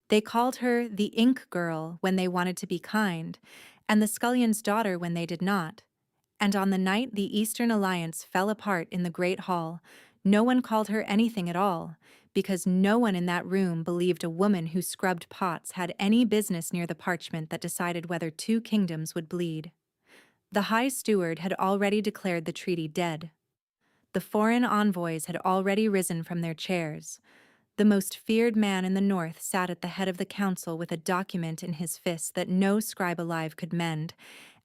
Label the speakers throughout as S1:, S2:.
S1: They called her the Ink Girl when they wanted to be kind, and the Scullion's daughter when they did not. And on the night the Eastern Alliance fell apart in the Great Hall, no one called her anything at all, because no one in that room believed a woman who scrubbed pots had any business near the parchment that decided whether two kingdoms would bleed. The High Steward had already declared the treaty dead. The foreign envoys had already risen from their chairs. The most feared man in the north sat at the head of the council with a document in his fist that no scribe alive could mend,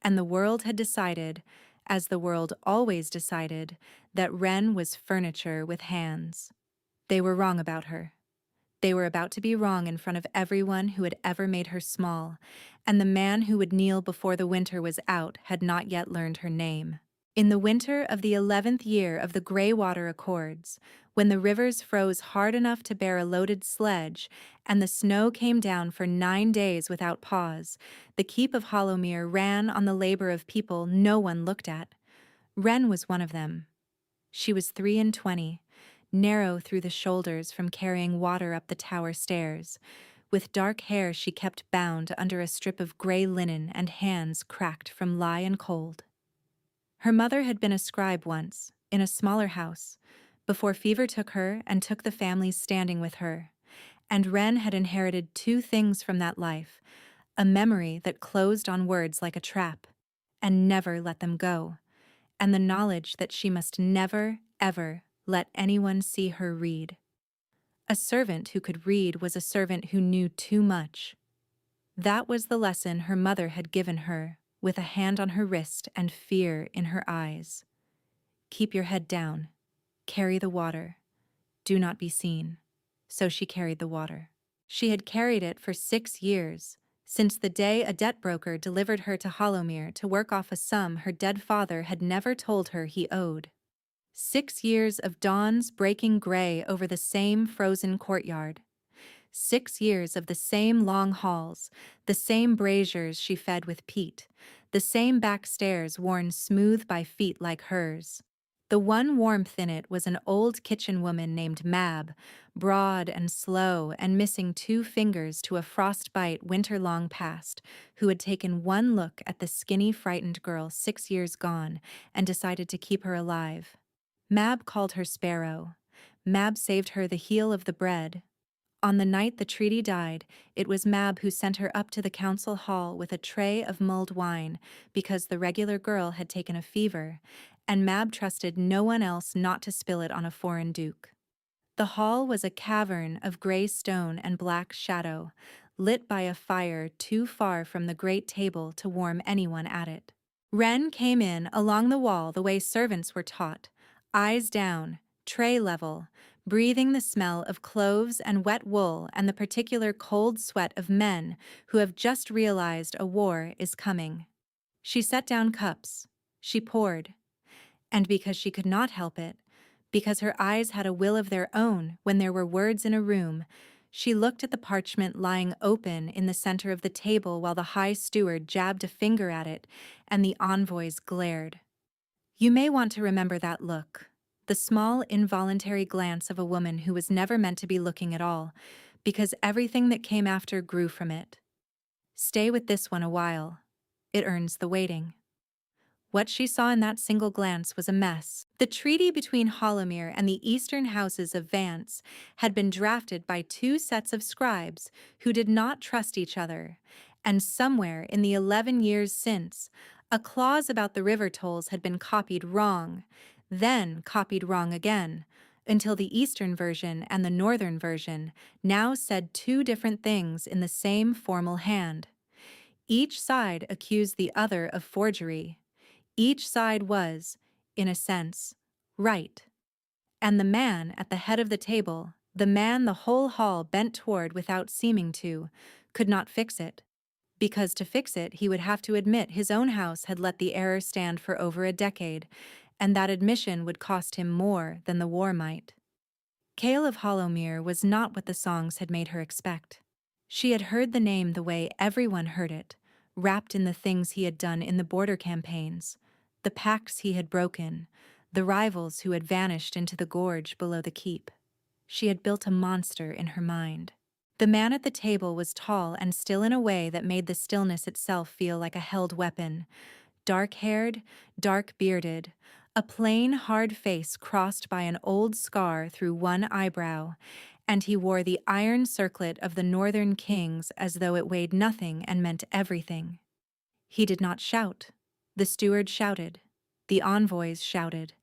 S1: and the world had decided, as the world always decided, that Wren was furniture with hands. They were wrong about her. They were about to be wrong in front of everyone who had ever made her small, and the man who would kneel before the winter was out had not yet learned her name. In the winter of the 11th year of the Greywater Accords, when the rivers froze hard enough to bear a loaded sledge, and the snow came down for 9 days without pause, the keep of Hollowmere ran on the labor of people no one looked at. Wren was one of them. She was 23, narrow through the shoulders from carrying water up the tower stairs. With dark hair she kept bound under a strip of grey linen and hands cracked from lie and cold. Her mother had been a scribe once, in a smaller house, before fever took her and took the family's standing with her, and Wren had inherited two things from that life: a memory that closed on words like a trap, and never let them go, and the knowledge that she must never, ever let anyone see her read. A servant who could read was a servant who knew too much. That was the lesson her mother had given her, with a hand on her wrist and fear in her eyes. Keep your head down. Carry the water. Do not be seen. So she carried the water. She had carried it for 6 years, since the day a debt broker delivered her to Hollowmere to work off a sum her dead father had never told her he owed. 6 years of dawns breaking gray over the same frozen courtyard. 6 years of the same long halls, the same braziers she fed with peat, the same back stairs worn smooth by feet like hers. The one warmth in it was an old kitchen woman named Mab, broad and slow and missing 2 fingers to a frostbite winter long past, who had taken one look at the skinny, frightened girl 6 years gone and decided to keep her alive. Mab called her Sparrow. Mab saved her the heel of the bread. On the night the treaty died, it was Mab who sent her up to the council hall with a tray of mulled wine because the regular girl had taken a fever, and Mab trusted no one else not to spill it on a foreign duke. The hall was a cavern of gray stone and black shadow, lit by a fire too far from the great table to warm anyone at it. Wren came in along the wall the way servants were taught, eyes down, tray level, breathing the smell of cloves and wet wool and the particular cold sweat of men who have just realized a war is coming. She set down cups. She poured. And because she could not help it, because her eyes had a will of their own when there were words in a room, she looked at the parchment lying open in the center of the table while the High Steward jabbed a finger at it, and the envoys glared. You may want to remember that look, the small, involuntary glance of a woman who was never meant to be looking at all, because everything that came after grew from it. Stay with this one a while. It earns the waiting. What she saw in that single glance was a mess. The treaty between Hollowmere and the eastern houses of Vance had been drafted by 2 sets of scribes who did not trust each other, and somewhere in the 11 years since, a clause about the river tolls had been copied wrong, then copied wrong again, until the eastern version and the northern version now said 2 different things in the same formal hand. Each side accused the other of forgery. Each side was, in a sense, right. And the man at the head of the table, the man the whole hall bent toward without seeming to, could not fix it. Because to fix it, he would have to admit his own house had let the error stand for over a decade, and that admission would cost him more than the war might. Cale of Hollowmere was not what the songs had made her expect. She had heard the name the way everyone heard it, wrapped in the things he had done in the border campaigns, the pacts he had broken, the rivals who had vanished into the gorge below the keep. She had built a monster in her mind. The man at the table was tall and still in a way that made the stillness itself feel like a held weapon. Dark-haired, dark-bearded, a plain, hard face crossed by an old scar through one eyebrow, and he wore the iron circlet of the northern kings as though it weighed nothing and meant everything. He did not shout. The steward shouted. The envoys shouted.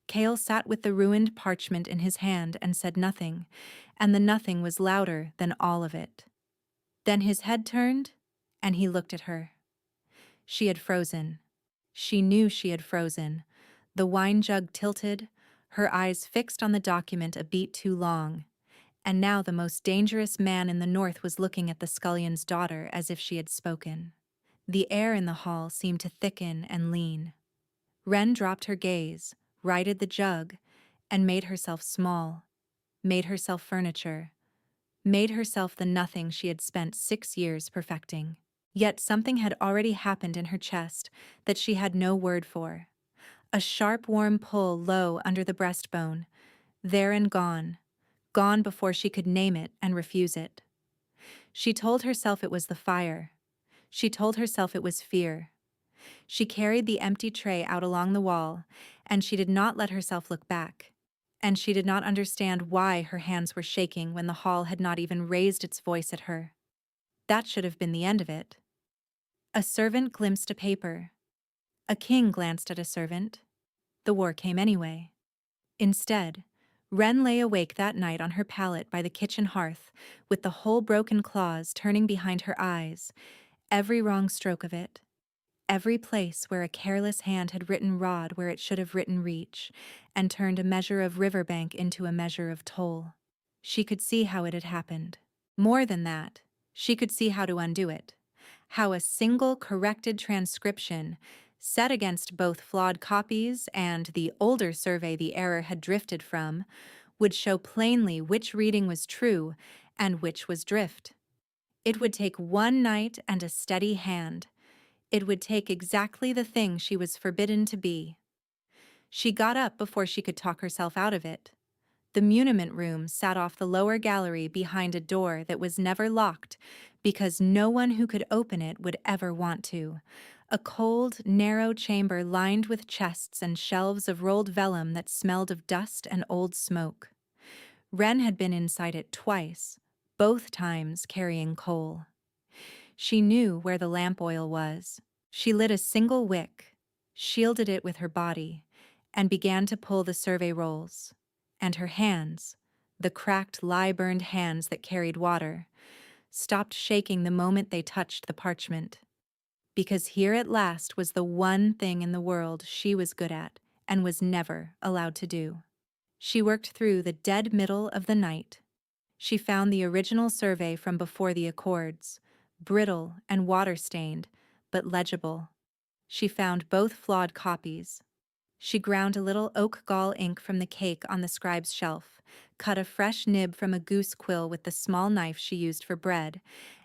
S1: Kale sat with the ruined parchment in his hand and said nothing, and the nothing was louder than all of it. Then his head turned, and he looked at her. She had frozen. She knew she had frozen. The wine jug tilted, her eyes fixed on the document a beat too long. And now the most dangerous man in the north was looking at the scullion's daughter as if she had spoken. The air in the hall seemed to thicken and lean. Wren dropped her gaze, righted the jug, and made herself small, made herself furniture, made herself the nothing she had spent 6 years perfecting. Yet something had already happened in her chest that she had no word for. A sharp, warm pull low under the breastbone, there and gone, gone before she could name it and refuse it. She told herself it was the fire. She told herself it was fear. She carried the empty tray out along the wall, and she did not let herself look back. And she did not understand why her hands were shaking when the hall had not even raised its voice at her. That should have been the end of it. A servant glimpsed a paper. A king glanced at a servant. The war came anyway. Instead, Wren lay awake that night on her pallet by the kitchen hearth, with the whole broken clause turning behind her eyes, every wrong stroke of it, every place where a careless hand had written rod where it should have written reach, and turned a measure of riverbank into a measure of toll. She could see how it had happened. More than that, she could see how to undo it. How a single corrected transcription, set against both flawed copies and the older survey the error had drifted from, would show plainly which reading was true and which was drift. It would take one night and a steady hand. It would take exactly the thing she was forbidden to be. She got up before she could talk herself out of it. The muniment room sat off the lower gallery behind a door that was never locked because no one who could open it would ever want to. A cold, narrow chamber lined with chests and shelves of rolled vellum that smelled of dust and old smoke. Wren had been inside it twice, both times carrying coal. She knew where the lamp oil was. She lit a single wick, shielded it with her body, and began to pull the survey rolls. And her hands, the cracked, lie-burned hands that carried water, stopped shaking the moment they touched the parchment. Because here at last was the one thing in the world she was good at and was never allowed to do. She worked through the dead middle of the night. She found the original survey from before the Accords, brittle and water-stained, but legible. She found both flawed copies. She ground a little oak gall ink from the cake on the scribe's shelf, cut a fresh nib from a goose quill with the small knife she used for bread,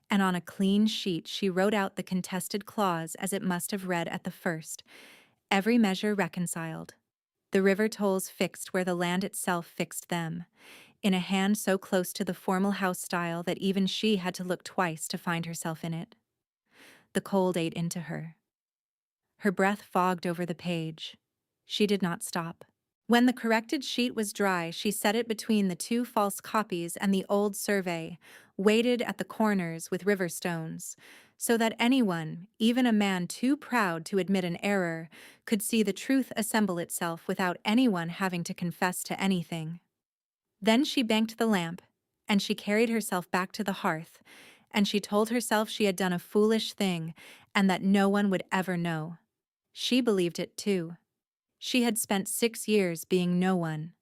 S1: and on a clean sheet she wrote out the contested clause as it must have read at the first, every measure reconciled. The river tolls fixed where the land itself fixed them, in a hand so close to the formal house style that even she had to look twice to find herself in it. The cold ate into her. Her breath fogged over the page. She did not stop. When the corrected sheet was dry, she set it between the 2 false copies and the old survey, weighted at the corners with river stones, so that anyone, even a man too proud to admit an error, could see the truth assemble itself without anyone having to confess to anything. Then she banked the lamp, and she carried herself back to the hearth, and she told herself she had done a foolish thing and that no one would ever know. She believed it too. She had spent 6 years being no one.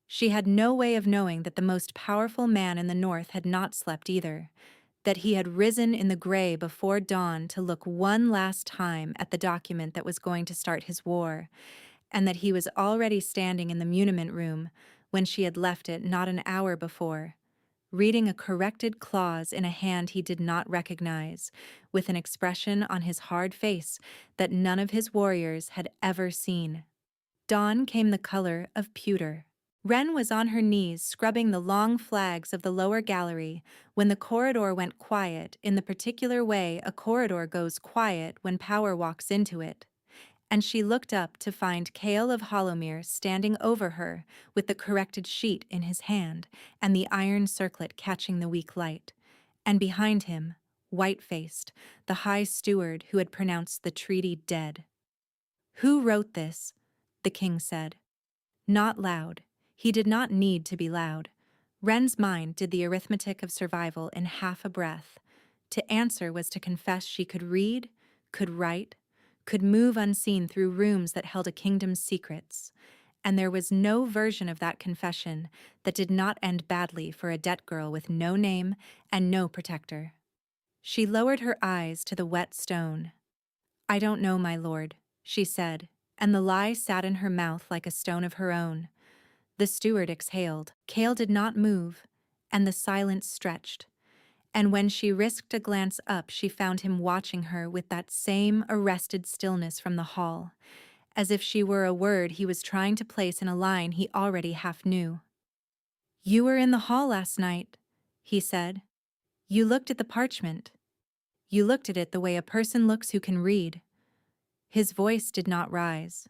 S1: She had no way of knowing that the most powerful man in the north had not slept either, that he had risen in the gray before dawn to look one last time at the document that was going to start his war, and that he was already standing in the muniment room when she had left it not an hour before, reading a corrected clause in a hand he did not recognize, with an expression on his hard face that none of his warriors had ever seen. Dawn came the color of pewter. Wren was on her knees scrubbing the long flags of the lower gallery when the corridor went quiet in the particular way a corridor goes quiet when power walks into it, and she looked up to find Cale of Hollowmere standing over her with the corrected sheet in his hand and the iron circlet catching the weak light, and behind him, white-faced, the High Steward who had pronounced the treaty dead. "Who wrote this?" the king said. Not loud. He did not need to be loud. Wren's mind did the arithmetic of survival in half a breath. To answer was to confess she could read, could write, could move unseen through rooms that held a kingdom's secrets, and there was no version of that confession that did not end badly for a debt girl with no name and no protector. She lowered her eyes to the wet stone. "I don't know, my lord," she said, and the lie sat in her mouth like a stone of her own. The steward exhaled. Cale did not move, and the silence stretched. And when she risked a glance up, she found him watching her with that same arrested stillness from the hall, as if she were a word he was trying to place in a line he already half knew. "You were in the hall last night," he said. "You looked at the parchment. You looked at it the way a person looks who can read." His voice did not rise.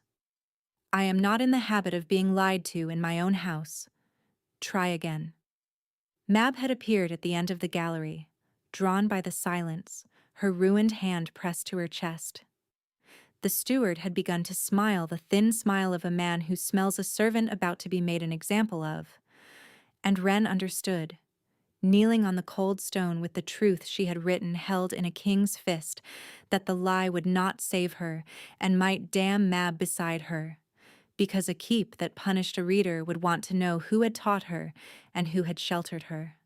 S1: "I am not in the habit of being lied to in my own house. Try again." Mab had appeared at the end of the gallery, drawn by the silence, her ruined hand pressed to her chest. The steward had begun to smile the thin smile of a man who smells a servant about to be made an example of. And Wren understood. Kneeling on the cold stone with the truth she had written held in a king's fist, that the lie would not save her and might damn Mab beside her, because a keep that punished a reader would want to know who had taught her and who had sheltered her.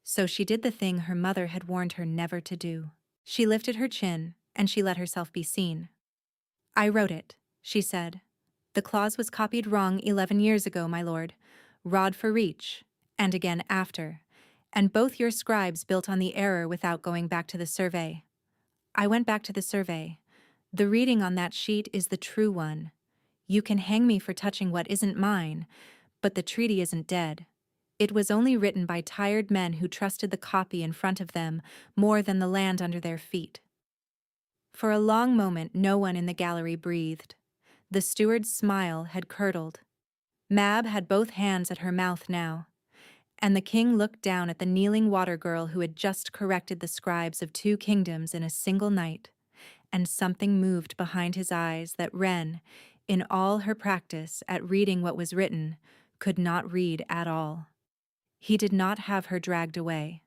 S1: So she did the thing her mother had warned her never to do. She lifted her chin, and she let herself be seen. "I wrote it," she said. "The clause was copied wrong 11 years ago, my lord. Rod for reach, and again after. And both your scribes built on the error without going back to the survey. I went back to the survey. The reading on that sheet is the true one. You can hang me for touching what isn't mine, but the treaty isn't dead. It was only written by tired men who trusted the copy in front of them more than the land under their feet." For a long moment no one in the gallery breathed. The steward's smile had curdled. Mab had both hands at her mouth now, and the king looked down at the kneeling water girl who had just corrected the scribes of 2 kingdoms in a single night, and something moved behind his eyes that Wren, in all her practice at reading what was written, could not read at all. He did not have her dragged away.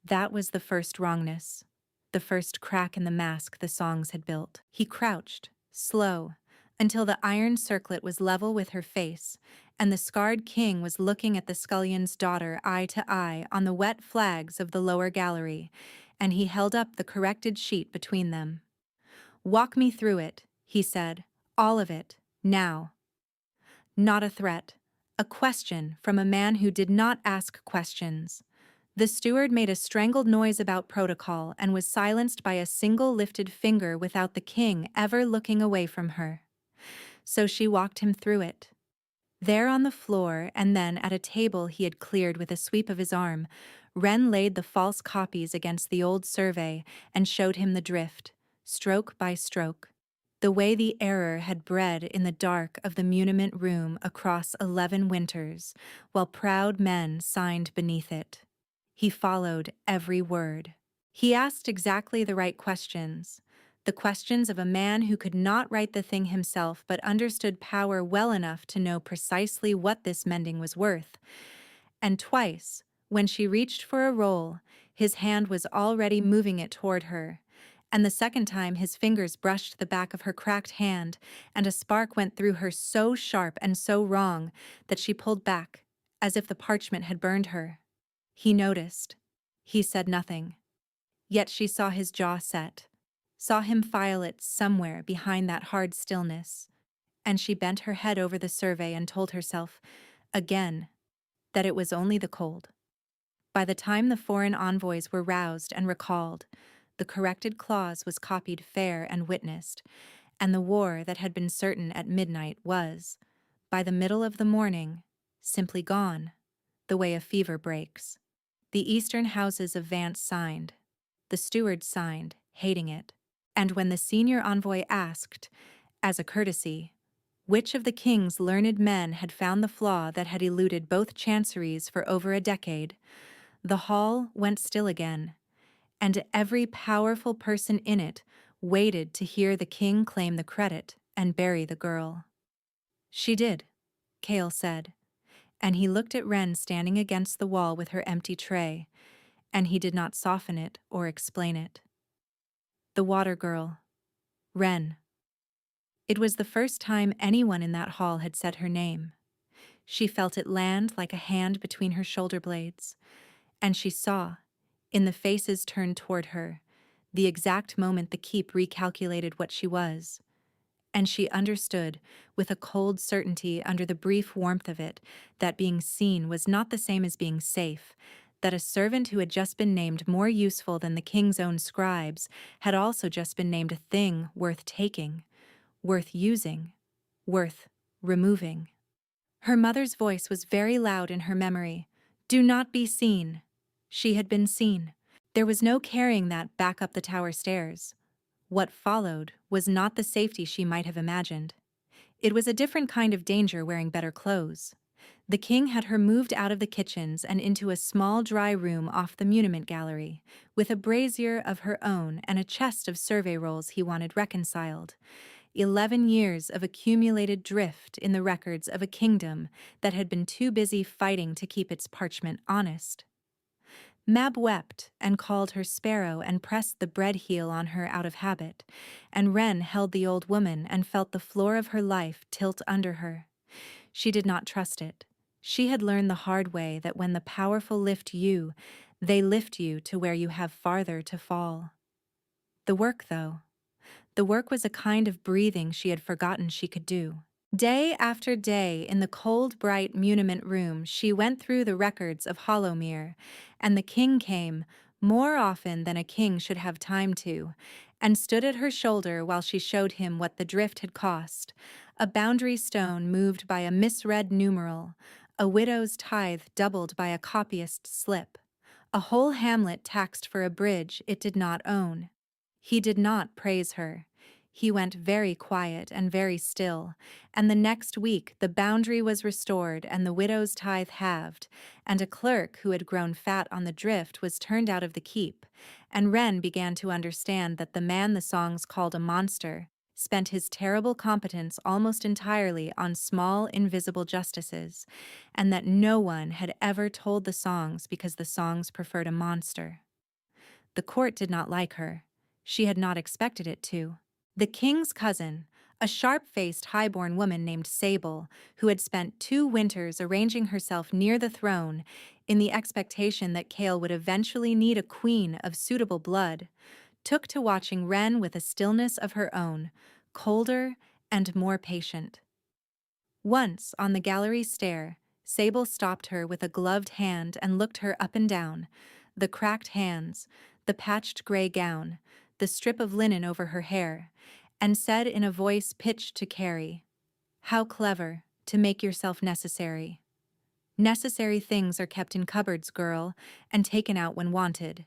S1: That was the first wrongness, the first crack in the mask the songs had built. He crouched, slow, until the iron circlet was level with her face, and the scarred king was looking at the scullion's daughter eye to eye on the wet flags of the lower gallery, and he held up the corrected sheet between them. "Walk me through it," he said, "all of it, now." Not a threat, a question from a man who did not ask questions. The steward made a strangled noise about protocol and was silenced by a single lifted finger without the king ever looking away from her. So she walked him through it. There on the floor, and then at a table he had cleared with a sweep of his arm, Wren laid the false copies against the old survey and showed him the drift, stroke by stroke, the way the error had bred in the dark of the muniment room across 11 winters, while proud men signed beneath it. He followed every word. He asked exactly the right questions, the questions of a man who could not write the thing himself but understood power well enough to know precisely what this mending was worth. And twice, when she reached for a roll, his hand was already moving it toward her, and the second time his fingers brushed the back of her cracked hand, and a spark went through her so sharp and so wrong that she pulled back, as if the parchment had burned her. He noticed. He said nothing. Yet she saw his jaw set, saw him file it somewhere behind that hard stillness, and she bent her head over the survey and told herself, again, that it was only the cold. By the time the foreign envoys were roused and recalled, the corrected clause was copied fair and witnessed, and the war that had been certain at midnight was, by the middle of the morning, simply gone, the way a fever breaks. The eastern houses of Vance signed. The steward signed, hating it. And when the senior envoy asked, as a courtesy, which of the king's learned men had found the flaw that had eluded both chanceries for over a decade, the hall went still again, and every powerful person in it waited to hear the king claim the credit and bury the girl. She did, Cale said, and he looked at Wren standing against the wall with her empty tray, and he did not soften it or explain it. The water girl. Wren. It was the first time anyone in that hall had said her name. She felt it land like a hand between her shoulder blades, and she saw, in the faces turned toward her, the exact moment the keep recalculated what she was. And she understood, with a cold certainty under the brief warmth of it, that being seen was not the same as being safe, that a servant who had just been named more useful than the king's own scribes had also just been named a thing worth taking, worth using, worth removing. Her mother's voice was very loud in her memory. Do not be seen. She had been seen. There was no carrying that back up the tower stairs. What followed was not the safety she might have imagined. It was a different kind of danger wearing better clothes. The king had her moved out of the kitchens and into a small dry room off the muniment gallery, with a brazier of her own and a chest of survey rolls he wanted reconciled. 11 years of accumulated drift in the records of a kingdom that had been too busy fighting to keep its parchment honest. Mab wept and called her Sparrow and pressed the bread heel on her out of habit, and Wren held the old woman and felt the floor of her life tilt under her. She did not trust it. She had learned the hard way that when the powerful lift you, they lift you to where you have farther to fall. The work, though. The work was a kind of breathing she had forgotten she could do. Day after day in the cold, bright muniment room she went through the records of Hollowmere, and the king came, more often than a king should have time to, and stood at her shoulder while she showed him what the drift had cost, a boundary stone moved by a misread numeral, a widow's tithe doubled by a copyist's slip, a whole hamlet taxed for a bridge it did not own. He did not praise her. He went very quiet and very still, and the next week the boundary was restored and the widow's tithe halved, and a clerk who had grown fat on the drift was turned out of the keep, and Wren began to understand that the man the songs called a monster spent his terrible competence almost entirely on small, invisible justices, and that no one had ever told the songs because the songs preferred a monster. The court did not like her. She had not expected it to. The king's cousin, a sharp-faced high-born woman named Sable, who had spent 2 winters arranging herself near the throne in the expectation that Cale would eventually need a queen of suitable blood, took to watching Wren with a stillness of her own, colder and more patient. Once, on the gallery stair, Sable stopped her with a gloved hand and looked her up and down, the cracked hands, the patched gray gown, the strip of linen over her hair, and said in a voice pitched to Carrie, "How clever, to make yourself necessary. Necessary things are kept in cupboards, girl, and taken out when wanted.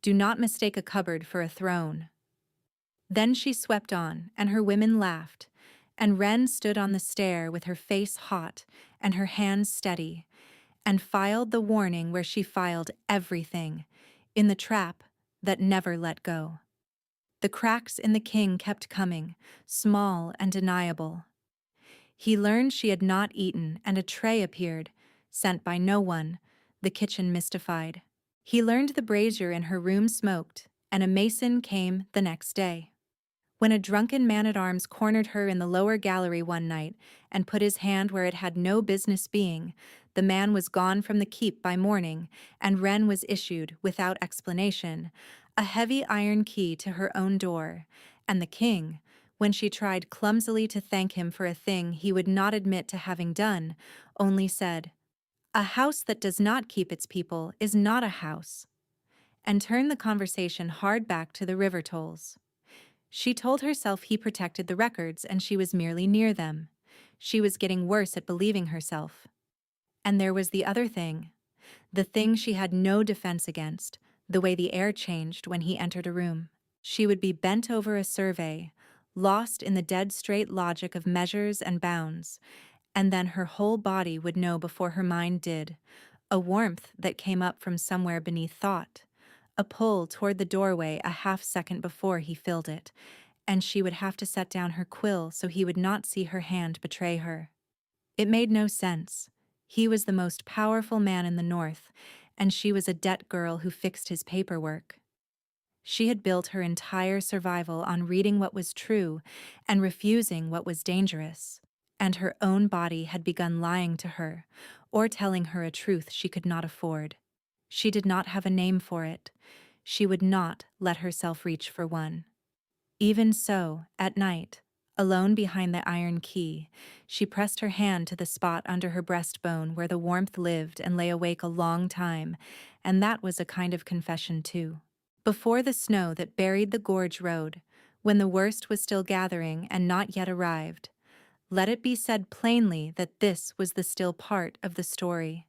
S1: Do not mistake a cupboard for a throne." Then she swept on, and her women laughed, and Wren stood on the stair with her face hot and her hands steady, and filed the warning where she filed everything, in the trap that never let go. The cracks in the king kept coming, small and deniable. He learned she had not eaten, and a tray appeared, sent by no one, the kitchen mystified. He learned the brazier in her room smoked, and a mason came the next day. When a drunken man-at-arms cornered her in the lower gallery one night and put his hand where it had no business being, the man was gone from the keep by morning, and Wren was issued, without explanation, a heavy iron key to her own door, and the king, when she tried clumsily to thank him for a thing he would not admit to having done, only said, "A house that does not keep its people is not a house," and turned the conversation hard back to the river tolls. She told herself he protected the records and she was merely near them. She was getting worse at believing herself. And there was the other thing, the thing she had no defense against, the way the air changed when he entered a room. She would be bent over a survey, lost in the dead straight logic of measures and bounds, and then her whole body would know before her mind did, a warmth that came up from somewhere beneath thought, a pull toward the doorway a half-second before he filled it, and she would have to set down her quill so he would not see her hand betray her. It made no sense. He was the most powerful man in the North, and she was a debt girl who fixed his paperwork. She had built her entire survival on reading what was true and refusing what was dangerous, and her own body had begun lying to her, or telling her a truth she could not afford. She did not have a name for it. She would not let herself reach for one. Even so, at night, alone behind the iron key, she pressed her hand to the spot under her breastbone where the warmth lived and lay awake a long time, and that was a kind of confession too. Before the snow that buried the gorge road, when the worst was still gathering and not yet arrived, let it be said plainly that this was the still part of the story,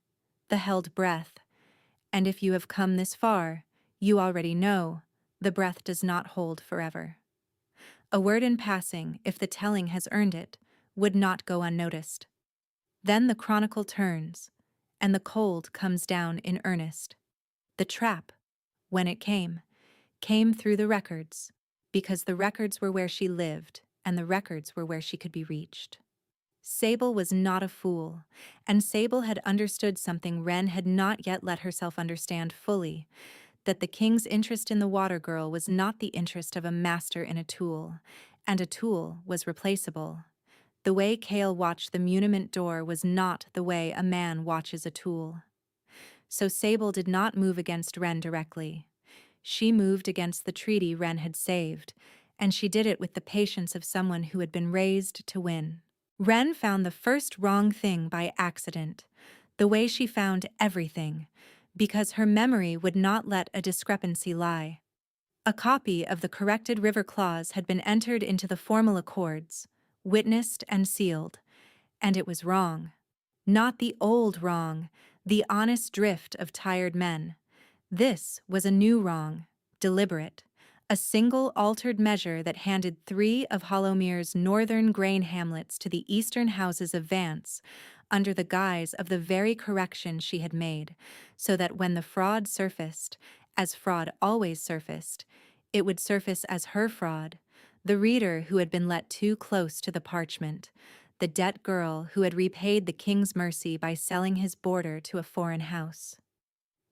S1: the held breath. And if you have come this far, you already know, the breath does not hold forever. A word in passing, if the telling has earned it, would not go unnoticed. Then the chronicle turns, and the cold comes down in earnest. The trap, when it came through the records, because the records were where she lived, and the records were where she could be reached. Sable was not a fool, and Sable had understood something Wren had not yet let herself understand fully, that the king's interest in the water girl was not the interest of a master in a tool, and a tool was replaceable. The way Cale watched the muniment door was not the way a man watches a tool. So Sable did not move against Wren directly. She moved against the treaty Wren had saved, and she did it with the patience of someone who had been raised to win. Wren found the first wrong thing by accident, the way she found everything, because her memory would not let a discrepancy lie. A copy of the corrected river clause had been entered into the formal accords, witnessed and sealed, and it was wrong. Not the old wrong, the honest drift of tired men. This was a new wrong, deliberate, a single altered measure that handed 3 of Hollowmere's northern grain hamlets to the eastern houses of Vance, under the guise of the very correction she had made, so that when the fraud surfaced, as fraud always surfaced, it would surface as her fraud, the reader who had been let too close to the parchment, the debt girl who had repaid the king's mercy by selling his boarder to a foreign house.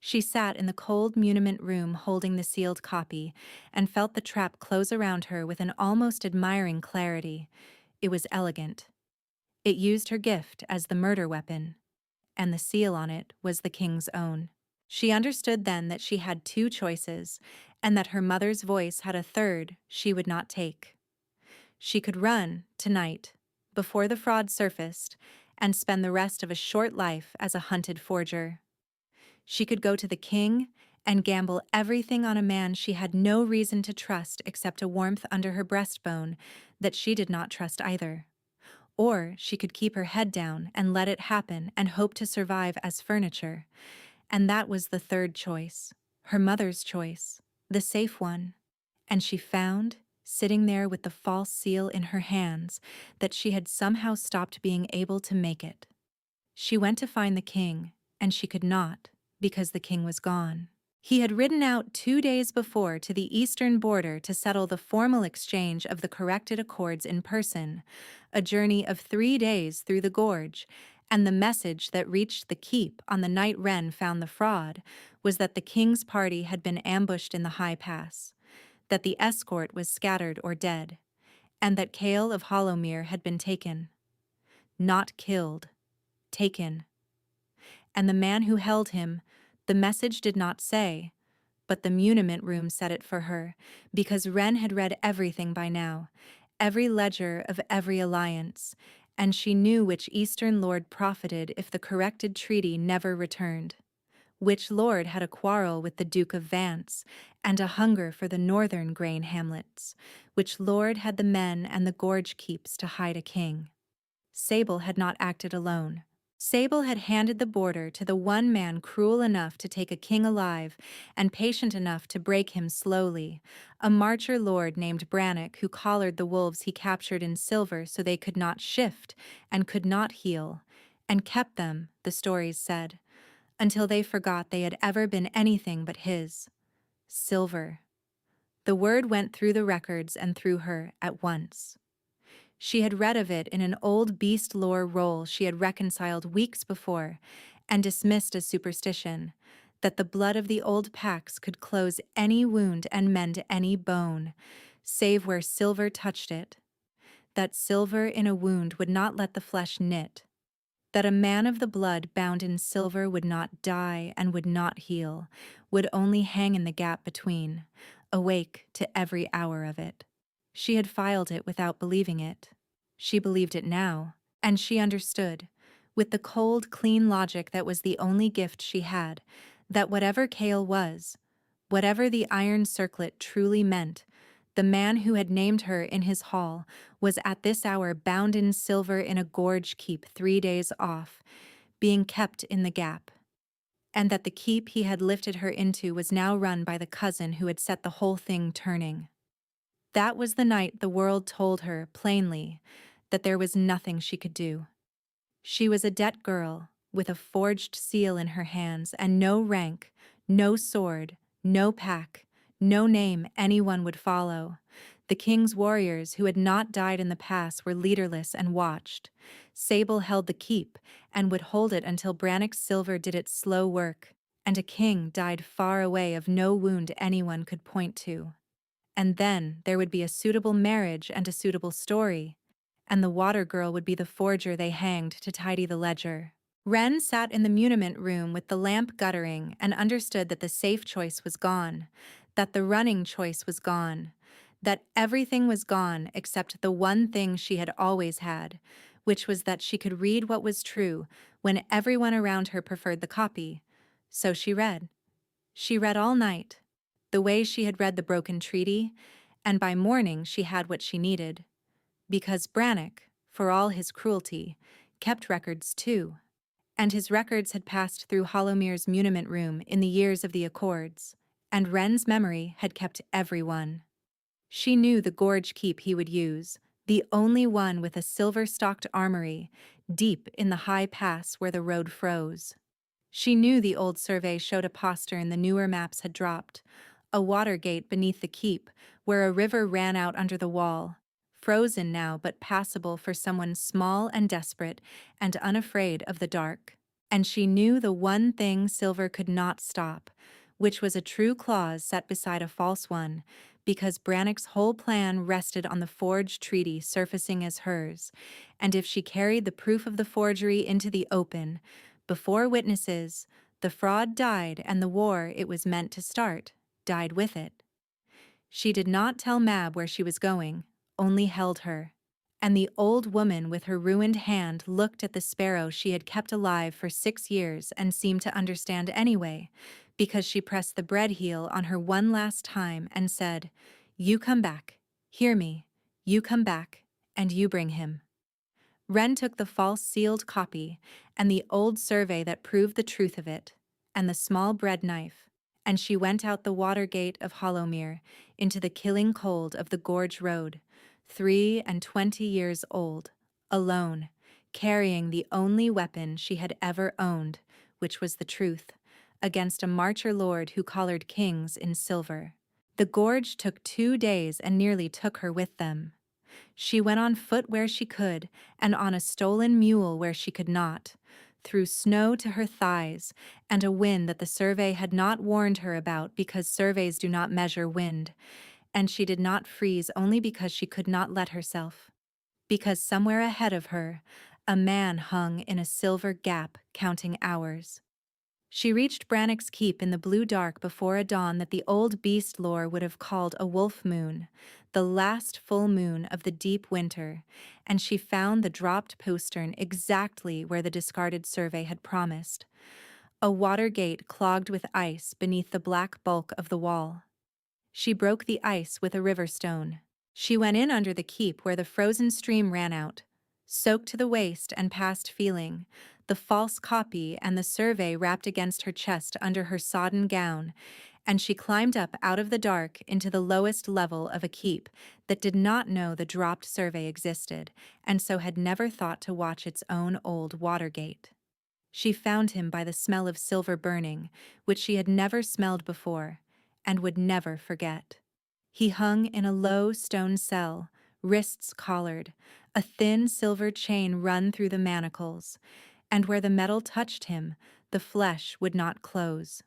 S1: She sat in the cold muniment room holding the sealed copy, and felt the trap close around her with an almost admiring clarity. It was elegant. It used her gift as the murder weapon, and the seal on it was the king's own. She understood then that she had 2 choices, and that her mother's voice had a third she would not take. She could run, tonight, before the fraud surfaced, and spend the rest of a short life as a hunted forger. She could go to the king and gamble everything on a man she had no reason to trust except a warmth under her breastbone that she did not trust either. Or she could keep her head down and let it happen and hope to survive as furniture. And that was the third choice, her mother's choice, the safe one. And she found, sitting there with the false seal in her hands, that she had somehow stopped being able to make it. She went to find the king, and she could not, because the king was gone. He had ridden out 2 days before to the eastern border to settle the formal exchange of the corrected accords in person, a journey of 3 days through the gorge, and the message that reached the keep on the night Wren found the fraud was that the king's party had been ambushed in the high pass, that the escort was scattered or dead, and that Cale of Hollowmere had been taken. Not killed, taken. And the man who held him, the message did not say, but the muniment room said it for her, because Wren had read everything by now, every ledger of every alliance, and she knew which eastern lord profited if the corrected treaty never returned. Which lord had a quarrel with the Duke of Vance, and a hunger for the northern grain hamlets, which lord had the men and the gorge keeps to hide a king. Sable had not acted alone. Sable had handed the border to the one man cruel enough to take a king alive and patient enough to break him slowly, a marcher lord named Brannock who collared the wolves he captured in silver so they could not shift and could not heal, and kept them, the stories said, until they forgot they had ever been anything but his. Silver. The word went through the records and through her at once. She had read of it in an old beast lore roll she had reconciled weeks before and dismissed as superstition, that the blood of the old packs could close any wound and mend any bone, save where silver touched it, that silver in a wound would not let the flesh knit, that a man of the blood bound in silver would not die and would not heal, would only hang in the gap between, awake to every hour of it. She had filed it without believing it. She believed it now, and she understood, with the cold, clean logic that was the only gift she had, that whatever Kale was, whatever the iron circlet truly meant, the man who had named her in his hall was at this hour bound in silver in a gorge keep 3 days off, being kept in the gap, and that the keep he had lifted her into was now run by the cousin who had set the whole thing turning. That was the night the world told her, plainly, that there was nothing she could do. She was a debt girl, with a forged seal in her hands, and no rank, no sword, no pack, no name anyone would follow. The king's warriors who had not died in the past were leaderless and watched. Sable held the keep, and would hold it until Brannock's silver did its slow work, and a king died far away of no wound anyone could point to. And then there would be a suitable marriage and a suitable story, and the water girl would be the forger they hanged to tidy the ledger. Wren sat in the muniment room with the lamp guttering and understood that the safe choice was gone, that the running choice was gone, that everything was gone except the one thing she had always had, which was that she could read what was true when everyone around her preferred the copy. So she read. She read all night, the way she had read the broken treaty, and by morning she had what she needed. Because Brannock, for all his cruelty, kept records too, and his records had passed through Hollowmere's muniment room in the years of the Accords, and Wren's memory had kept everyone. She knew the gorge keep he would use, the only one with a silver-stocked armory, deep in the high pass where the road froze. She knew the old survey showed a postern the newer maps had dropped, a water gate beneath the keep, where a river ran out under the wall, frozen now but passable for someone small and desperate and unafraid of the dark. And she knew the one thing silver could not stop, which was a true clause set beside a false one, because Brannock's whole plan rested on the forged treaty surfacing as hers, and if she carried the proof of the forgery into the open, before witnesses, the fraud died and the war it was meant to start died with it. She did not tell Mab where she was going, only held her. And the old woman with her ruined hand looked at the sparrow she had kept alive for 6 years and seemed to understand anyway, because she pressed the bread heel on her one last time and said, "You come back, hear me, you come back, and you bring him." Wren took the false sealed copy, and the old survey that proved the truth of it, and the small bread knife, and she went out the water gate of Hollowmere into the killing cold of the gorge road, 23 years old, alone, carrying the only weapon she had ever owned, which was the truth, against a marcher lord who collared kings in silver. The gorge took 2 days and nearly took her with them. She went on foot where she could, and on a stolen mule where she could not, through snow to her thighs, and a wind that the survey had not warned her about because surveys do not measure wind, and she did not freeze only because she could not let herself. Because somewhere ahead of her, a man hung in a silver gap counting hours. She reached Brannock's keep in the blue dark before a dawn that the old beast lore would have called a wolf moon, the last full moon of the deep winter, and she found the dropped postern exactly where the discarded survey had promised, a water gate clogged with ice beneath the black bulk of the wall. She broke the ice with a river stone. She went in under the keep where the frozen stream ran out, soaked to the waist and past feeling, the false copy and the survey wrapped against her chest under her sodden gown, and she climbed up out of the dark into the lowest level of a keep that did not know the dropped survey existed, and so had never thought to watch its own old Watergate. She found him by the smell of silver burning, which she had never smelled before, and would never forget. He hung in a low stone cell, wrists collared, a thin silver chain run through the manacles, and where the metal touched him, the flesh would not close.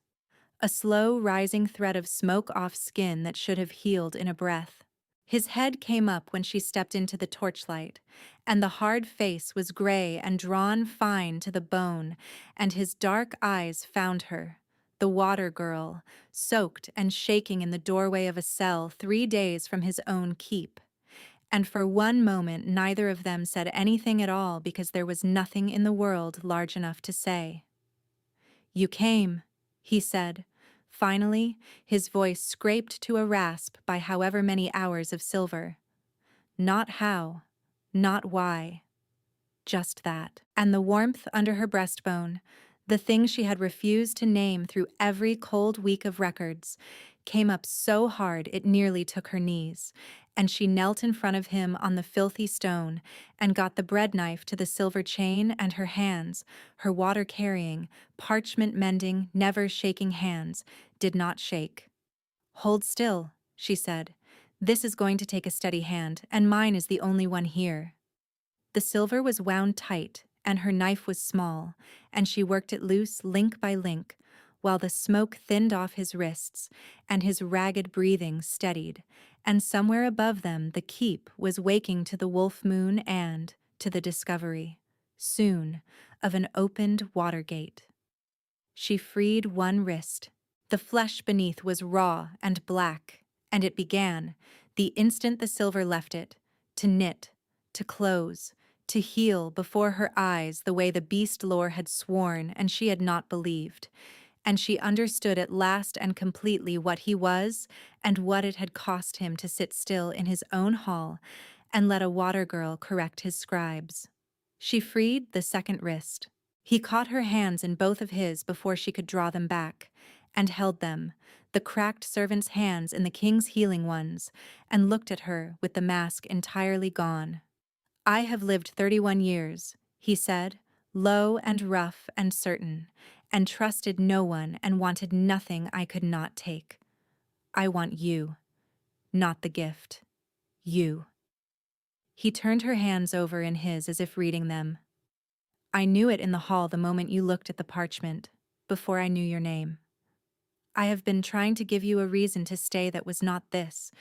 S1: A slow rising thread of smoke off skin that should have healed in a breath. His head came up when she stepped into the torchlight, and the hard face was gray and drawn fine to the bone, and his dark eyes found her, the water girl, soaked and shaking in the doorway of a cell 3 days from his own keep. And for one moment neither of them said anything at all because there was nothing in the world large enough to say. "You came," he said. Finally, his voice scraped to a rasp by however many hours of silver. Not how, not why, just that. And the warmth under her breastbone, the thing she had refused to name through every cold week of records, came up so hard it nearly took her knees, and she knelt in front of him on the filthy stone and got the bread knife to the silver chain, and her hands, her water-carrying, parchment-mending, never-shaking hands, did not shake. "Hold still," she said. "This is going to take a steady hand, and mine is the only one here." The silver was wound tight, and her knife was small, and she worked it loose link by link, while the smoke thinned off his wrists, and his ragged breathing steadied, and somewhere above them the keep was waking to the wolf moon and, to the discovery, soon, of an opened Watergate. She freed one wrist. The flesh beneath was raw and black, and it began, the instant the silver left it, to knit, to close, to heal before her eyes the way the beast lore had sworn and she had not believed, and she understood at last and completely what he was and what it had cost him to sit still in his own hall and let a water girl correct his scribes. She freed the second wrist. He caught her hands in both of his before she could draw them back, and held them, the cracked servant's hands in the king's healing ones, and looked at her with the mask entirely gone. "I have lived 31 years, he said, low and rough and certain, and trusted no one and wanted nothing I could not take. I want you, not the gift. You." He turned her hands over in his as if reading them. "I knew it in the hall the moment you looked at the parchment, before I knew your name. I have been trying to give you a reason to stay that was not this,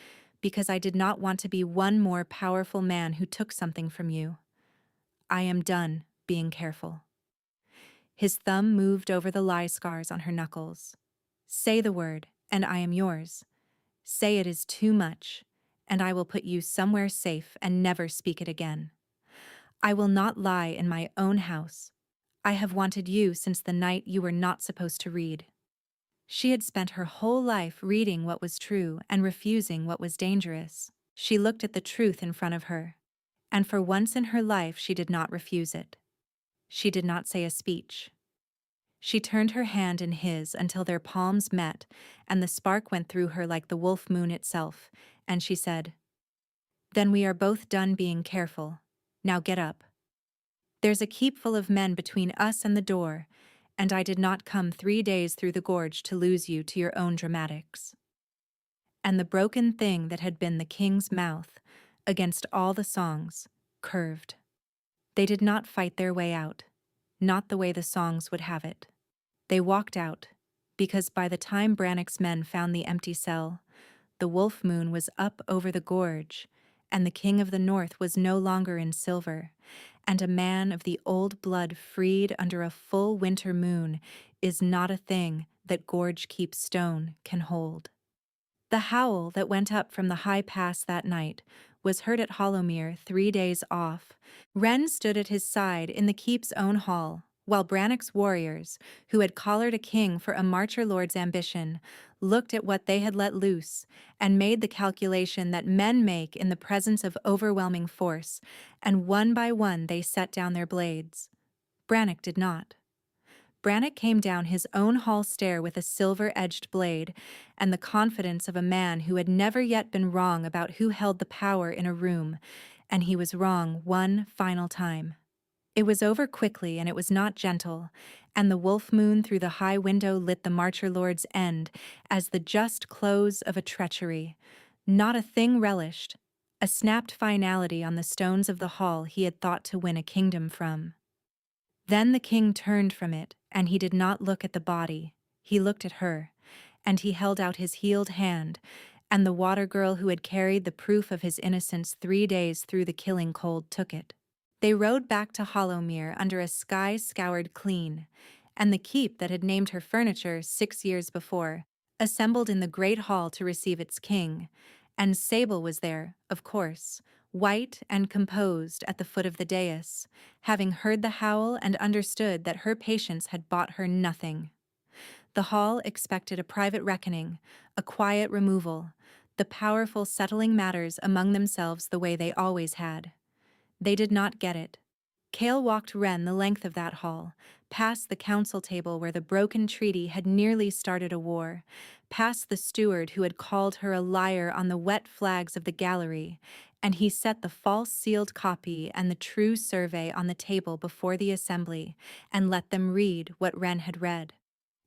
S1: because I did not want to be one more powerful man who took something from you. I am done being careful." His thumb moved over the lie scars on her knuckles. "Say the word, and I am yours. Say it is too much, and I will put you somewhere safe and never speak it again. I will not lie in my own house. I have wanted you since the night you were not supposed to read." She had spent her whole life reading what was true and refusing what was dangerous. She looked at the truth in front of her, and for once in her life she did not refuse it. She did not say a speech. She turned her hand in his until their palms met, and the spark went through her like the wolf moon itself, and she said, "Then we are both done being careful. Now get up. There's a keep full of men between us and the door, and I did not come 3 days through the gorge to lose you to your own dramatics." And the broken thing that had been the king's mouth, against all the songs, curved. They did not fight their way out, not the way the songs would have it. They walked out, because by the time Brannock's men found the empty cell, the wolf moon was up over the gorge, and the king of the north was no longer in silver, and a man of the old blood freed under a full winter moon is not a thing that Gorge Keep stone can hold. The howl that went up from the high pass that night was heard at Hollowmere 3 days off. Wren stood at his side in the keep's own hall, while Brannock's warriors, who had collared a king for a marcher lord's ambition, looked at what they had let loose and made the calculation that men make in the presence of overwhelming force, and one by one they set down their blades. Brannock did not. Brannock came down his own hall stair with a silver-edged blade, and the confidence of a man who had never yet been wrong about who held the power in a room, and he was wrong one final time. It was over quickly, and it was not gentle, and the wolf moon through the high window lit the Marcher Lord's end as the just close of a treachery. Not a thing relished, a snapped finality on the stones of the hall he had thought to win a kingdom from. Then the king turned from it, and he did not look at the body, he looked at her, and he held out his healed hand, and the water girl who had carried the proof of his innocence 3 days through the killing cold took it. They rode back to Hollowmere under a sky scoured clean, and the keep that had named her furniture 6 years before assembled in the great hall to receive its king, and Sable was there, of course, white and composed at the foot of the dais, having heard the howl and understood that her patience had bought her nothing. The hall expected a private reckoning, a quiet removal, the powerful settling matters among themselves the way they always had. They did not get it. Cale walked Wren the length of that hall, past the council table where the broken treaty had nearly started a war, past the steward who had called her a liar on the wet flags of the gallery, and he set the false sealed copy and the true survey on the table before the assembly and let them read what Wren had read.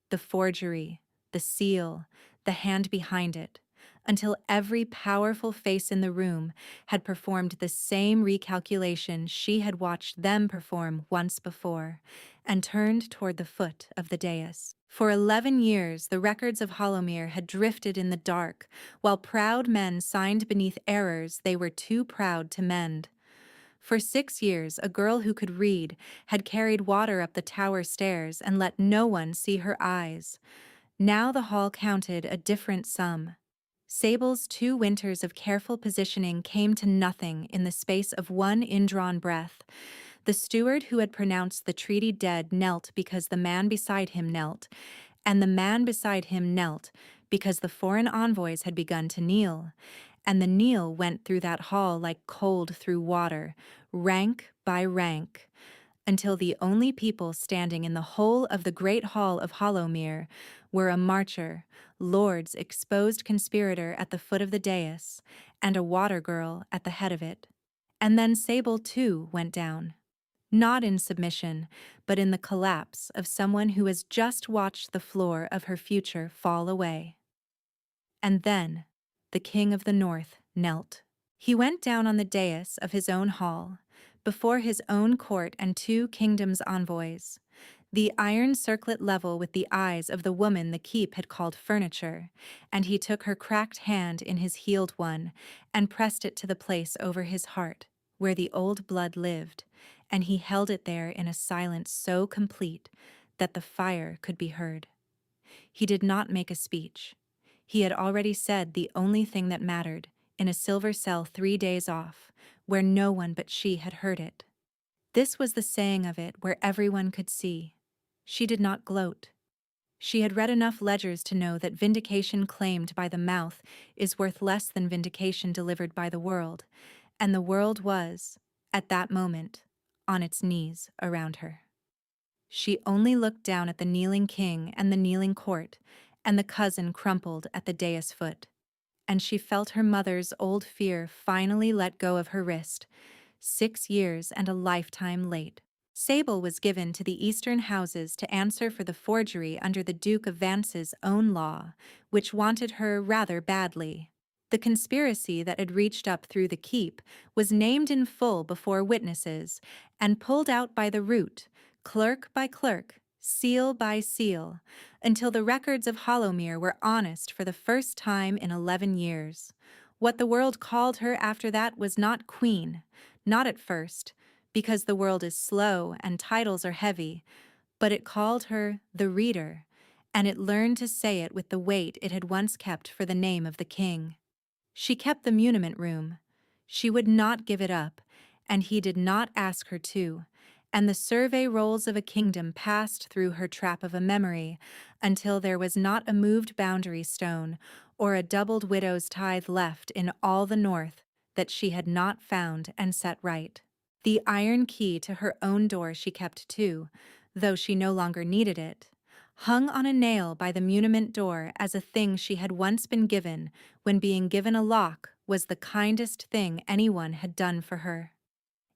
S1: The forgery, the seal, the hand behind it, until every powerful face in the room had performed the same recalculation she had watched them perform once before, and turned toward the foot of the dais. For 11 years the records of Hollowmere had drifted in the dark, while proud men signed beneath errors they were too proud to mend. For 6 years a girl who could read had carried water up the tower stairs and let no one see her eyes. Now the hall counted a different sum. Sable's 2 winters of careful positioning came to nothing in the space of one indrawn breath. The steward who had pronounced the treaty dead knelt because the man beside him knelt, and the man beside him knelt because the foreign envoys had begun to kneel, and the kneel went through that hall like cold through water, rank by rank, until the only people standing in the whole of the great hall of Hollowmere were a Marcher, Lord's exposed conspirator at the foot of the dais, and a water girl at the head of it. And then Sable, too, went down. Not in submission, but in the collapse of someone who has just watched the floor of her future fall away. And then the King of the North knelt. He went down on the dais of his own hall, before his own court and 2 kingdoms' envoys, the iron circlet level with the eyes of the woman the keep had called furniture, and he took her cracked hand in his healed one and pressed it to the place over his heart, where the old blood lived, and he held it there in a silence so complete that the fire could be heard. He did not make a speech. He had already said the only thing that mattered, in a silver cell 3 days off, where no one but she had heard it. This was the saying of it where everyone could see. She did not gloat. She had read enough ledgers to know that vindication claimed by the mouth is worth less than vindication delivered by the world, and the world was, at that moment, on its knees around her. She only looked down at the kneeling king and the kneeling court, and the cousin crumpled at the dais foot, and she felt her mother's old fear finally let go of her wrist, 6 years and a lifetime late. Sable was given to the Eastern houses to answer for the forgery under the Duke of Vance's own law, which wanted her rather badly. The conspiracy that had reached up through the keep was named in full before witnesses and pulled out by the root, clerk by clerk, seal by seal, until the records of Hollowmere were honest for the first time in 11 years. What the world called her after that was not queen, not at first, because the world is slow and titles are heavy, but it called her the Reader, and it learned to say it with the weight it had once kept for the name of the king. She kept the muniment room. She would not give it up, and he did not ask her to, and the survey rolls of a kingdom passed through her trap of a memory until there was not a moved boundary stone or a doubled widow's tithe left in all the north that she had not found and set right. The iron key to her own door she kept too, though she no longer needed it, hung on a nail by the muniment door as a thing she had once been given when being given a lock was the kindest thing anyone had done for her.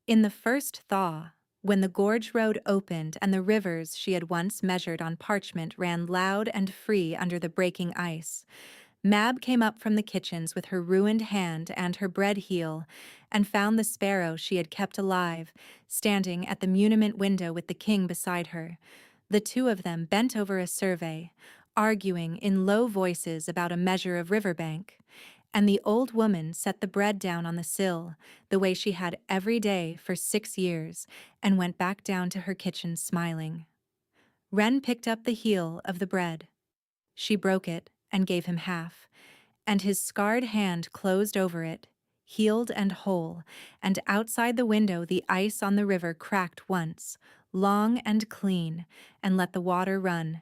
S1: In the first thaw, when the gorge road opened and the rivers she had once measured on parchment ran loud and free under the breaking ice, Mab came up from the kitchens with her ruined hand and her bread heel, and found the sparrow she had kept alive, standing at the muniment window with the king beside her. The two of them bent over a survey, arguing in low voices about a measure of riverbank, and the old woman set the bread down on the sill, the way she had every day for 6 years, and went back down to her kitchen smiling. Wren picked up the heel of the bread. She broke it and gave him half, and his scarred hand closed over it, healed and whole, and outside the window the ice on the river cracked once, long and clean, and let the water run,